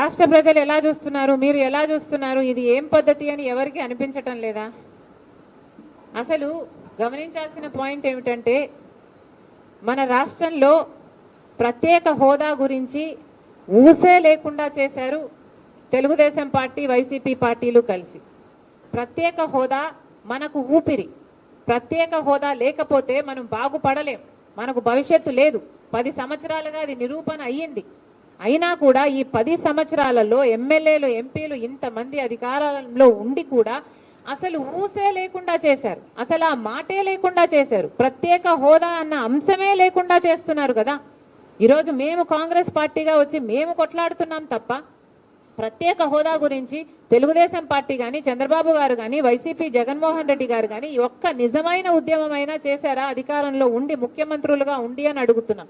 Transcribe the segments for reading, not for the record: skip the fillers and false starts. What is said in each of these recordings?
రాష్ట్ర ప్రజలు ఎలా చూస్తున్నారు, మీరు ఎలా చూస్తున్నారు, ఇది ఏం పద్ధతి అని ఎవరికి అనిపించటం లేదా? అసలు గమనించాల్సిన పాయింట్ ఏమిటంటే మన రాష్ట్రంలో ప్రత్యేక హోదా గురించి ఊసే లేకుండా చేశారు తెలుగుదేశం పార్టీ వైసీపీ పార్టీలు కలిసి. ప్రత్యేక హోదా మనకు ఊపిరి. ప్రత్యేక హోదా లేకపోతే మనం బాగుపడలేం, మనకు భవిష్యత్తు లేదు. 10 సంవత్సరాలుగా అది నిరూపణ అయ్యింది. అయినా కూడా ఈ 10 సంవత్సరాలలో ఎమ్మెల్యేలు ఎంపీలు ఇంతమంది అధికారంలో ఉండి కూడా అసలు ఊసే లేకుండా చేశారు, అసలు ఆ మాటే లేకుండా చేశారు. ప్రత్యేక హోదా అన్న అంశమే లేకుండా చేస్తున్నారు కదా. ఈరోజు మేము కాంగ్రెస్ పార్టీగా వచ్చి మేము కొట్లాడుతున్నాం తప్ప ప్రత్యేక హోదా గురించి తెలుగుదేశం పార్టీ కానీ చంద్రబాబు గారు కానీ వైసీపీ జగన్మోహన్ రెడ్డి గారు కానీ ఒక్క నిజమైన ఉద్యమమైనా చేశారా అధికారంలో ఉండి, ముఖ్యమంత్రులుగా ఉండి అని అడుగుతున్నాం.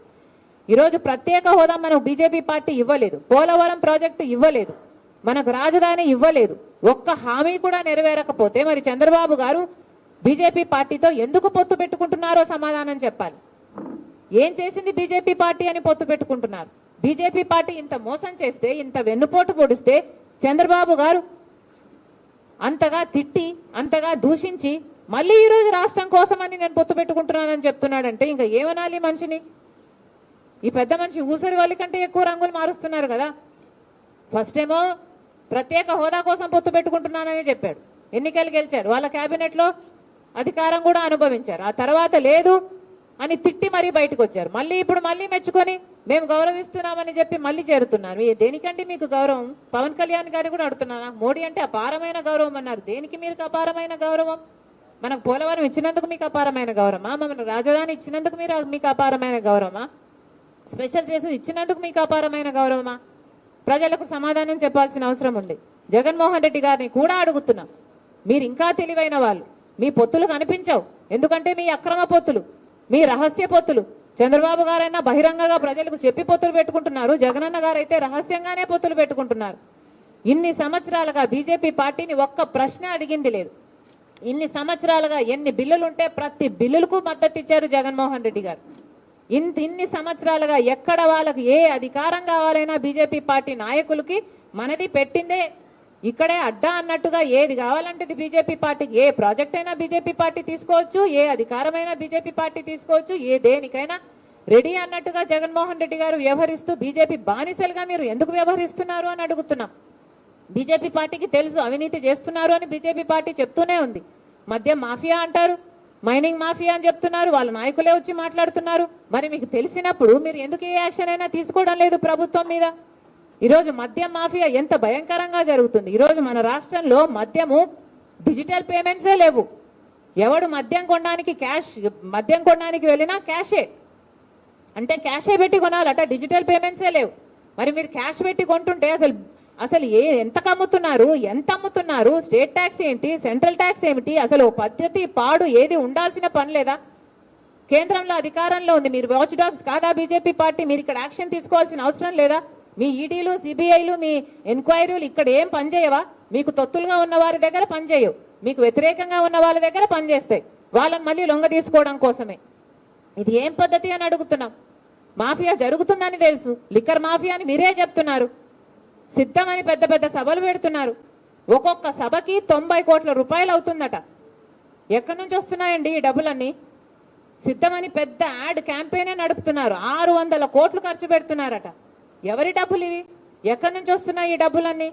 ఈరోజు ప్రత్యేక హోదా మనకు బీజేపీ పార్టీ ఇవ్వలేదు, పోలవరం ప్రాజెక్టు ఇవ్వలేదు, మనకు రాజధాని ఇవ్వలేదు. ఒక్క హామీ కూడా నెరవేరకపోతే మరి చంద్రబాబు గారు బీజేపీ పార్టీతో ఎందుకు పొత్తు పెట్టుకుంటున్నారో సమాధానం చెప్పాలి. ఏం చేసింది బీజేపీ పార్టీ అని పొత్తు పెట్టుకుంటున్నారు? బీజేపీ పార్టీ ఇంత మోసం చేస్తే, ఇంత వెన్నుపోటు పొడిస్తే చంద్రబాబు గారు అంతగా తిట్టి, అంతగా దూషించి మళ్ళీ ఈరోజు రాష్ట్రం కోసమని నేను పొత్తు పెట్టుకుంటున్నానని చెప్తున్నాడంటే ఇంకా ఏమనాలి మనిషిని? ఈ పెద్ద మనిషి ఊసరి వాళ్ళ కంటే ఎక్కువ రంగులు మారుస్తున్నారు కదా. ఫస్ట్ ఏమో ప్రత్యేక హోదా కోసం పొత్తు పెట్టుకుంటున్నానని చెప్పాడు, ఎన్నికలు గెలిచారు, వాళ్ళ కేబినెట్లో అధికారం కూడా అనుభవించారు. ఆ తర్వాత లేదు అని తిట్టి మరీ బయటకు వచ్చారు. మళ్ళీ ఇప్పుడు మళ్ళీ మెచ్చుకొని మేము గౌరవిస్తున్నామని చెప్పి మళ్ళీ చేరుతున్నారు. దేనికంటే మీకు గౌరవం? పవన్ కళ్యాణ్ గారిని కూడా అడుగుతున్నాను, మోడీ అంటే అపారమైన గౌరవం అన్నారు. దేనికి మీరు అపారమైన గౌరవం? మనకు పోలవరం ఇచ్చినందుకు మీకు అపారమైన గౌరవమా? మన రాజధాని ఇచ్చినందుకు మీకు అపారమైన గౌరవమా? స్పెషల్ చేసి ఇచ్చినందుకు మీకు అపారమైన గౌరవమా? ప్రజలకు సమాధానం చెప్పాల్సిన అవసరం ఉంది. జగన్మోహన్ రెడ్డి గారిని కూడా అడుగుతున్నాం, మీరు ఇంకా తెలివైన వాళ్ళు, మీ పొత్తులు కనిపించవు. ఎందుకంటే మీ అక్రమ పొత్తులు, మీ రహస్య పొత్తులు. చంద్రబాబు గారైనా బహిరంగంగా ప్రజలకు చెప్పి పొత్తులు పెట్టుకుంటున్నారు, జగనన్న గారైతే రహస్యంగానే పొత్తులు పెట్టుకుంటున్నారు. ఇన్ని సంవత్సరాలుగా బీజేపీ పార్టీని ఒక్క ప్రశ్న అడిగింది లేదు. ఇన్ని సంవత్సరాలుగా ఎన్ని బిల్లులు ఉంటే ప్రతి బిల్లులకు మద్దతు ఇచ్చారు జగన్మోహన్ రెడ్డి గారు. ఇన్ని సంవత్సరాలుగా ఎక్కడ వాళ్ళకి ఏ అధికారం కావాలైనా బీజేపీ పార్టీ నాయకులకి మనది పెట్టిందే, ఇక్కడే అడ్డా అన్నట్టుగా ఏది కావాలంటే బీజేపీ పార్టీకి, ఏ ప్రాజెక్ట్ అయినా బీజేపీ పార్టీ తీసుకోవచ్చు, ఏ అధికారమైనా బీజేపీ పార్టీ తీసుకోవచ్చు, ఏ దేనికైనా రెడీ అన్నట్టుగా జగన్మోహన్ రెడ్డి గారు వ్యవహరిస్తూ బీజేపీ బానిసలుగా మీరు ఎందుకు వ్యవహరిస్తున్నారు అని అడుగుతున్నాం. బీజేపీ పార్టీకి తెలుసు అవినీతి చేస్తున్నారు అని బీజేపీ పార్టీ చెప్తూనే ఉంది. మద్యం మాఫియా అంటారు, మైనింగ్ మాఫియా అని చెప్తున్నారు, వాళ్ళ నాయకులే వచ్చి మాట్లాడుతున్నారు. మరి మీకు తెలిసినప్పుడు మీరు ఎందుకు ఏ యాక్షన్ అయినా తీసుకోవడం లేదు ప్రభుత్వం మీద? ఈరోజు మద్యం మాఫియా ఎంత భయంకరంగా జరుగుతుంది. ఈరోజు మన రాష్ట్రంలో మద్యము డిజిటల్ పేమెంట్సే లేవు. ఎవడు మద్యం కొనడానికి వెళ్ళినా క్యాషే, అంటే క్యాషే పెట్టి కొనాలట, డిజిటల్ పేమెంట్సే లేవు. మరి మీరు క్యాష్ పెట్టి కొంటుంటే అసలు ఎంత అమ్ముతున్నారు? స్టేట్ ట్యాక్స్ ఏంటి, సెంట్రల్ ట్యాక్స్ ఏమిటి? అసలు పద్ధతి పాడు ఏది ఉండాల్సిన పని లేదా? కేంద్రంలో అధికారంలో ఉంది, మీరు వాచ్ డాగ్స్ కాదా బీజేపీ పార్టీ? మీరు ఇక్కడ యాక్షన్ తీసుకోవాల్సిన అవసరం లేదా? మీ ఈడీలు, సిబిఐలు, మీ ఎంక్వైరీలు ఇక్కడ ఏం పనిచేయవా? మీకు తొత్తులుగా ఉన్న వారి దగ్గర పనిచేయవు, మీకు వ్యతిరేకంగా ఉన్న వాళ్ళ దగ్గర పనిచేస్తాయి, వాళ్ళని మళ్ళీ లొంగ తీసుకోవడం కోసమే. ఇది ఏం పద్ధతి అని అడుగుతున్నాం. మాఫియా జరుగుతుందని తెలుసు, లిక్కర్ మాఫియా అని మీరే చెప్తున్నారు, సిద్ధమని పెద్ద పెద్ద సభలు పెడుతున్నారు. ఒక్కొక్క సభకి 90 కోట్ల రూపాయలు అవుతుందట. ఎక్కడి నుంచి వస్తున్నాయండి ఈ డబ్బులన్నీ? సిద్ధమని పెద్ద యాడ్ క్యాంపెయినే నడుపుతున్నారు, 600 కోట్లు ఖర్చు పెడుతున్నారట. ఎవరి డబ్బులు ఇవి? ఎక్కడి నుంచి వస్తున్నాయి ఈ డబ్బులన్నీ?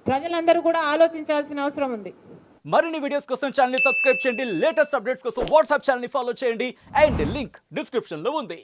ప్రజలందరూ కూడా ఆలోచించాల్సిన అవసరం ఉంది. మరిన్ని వీడియోస్ కోసం ఛానల్ ని సబ్స్క్రైబ్ చేయండి, లేటెస్ట్ అప్డేట్స్ కోసం వాట్సాప్ ఛానల్ ని ఫాలో చేయండి, అండ్ లింక్ డిస్క్రిప్షన్ లో ఉంది.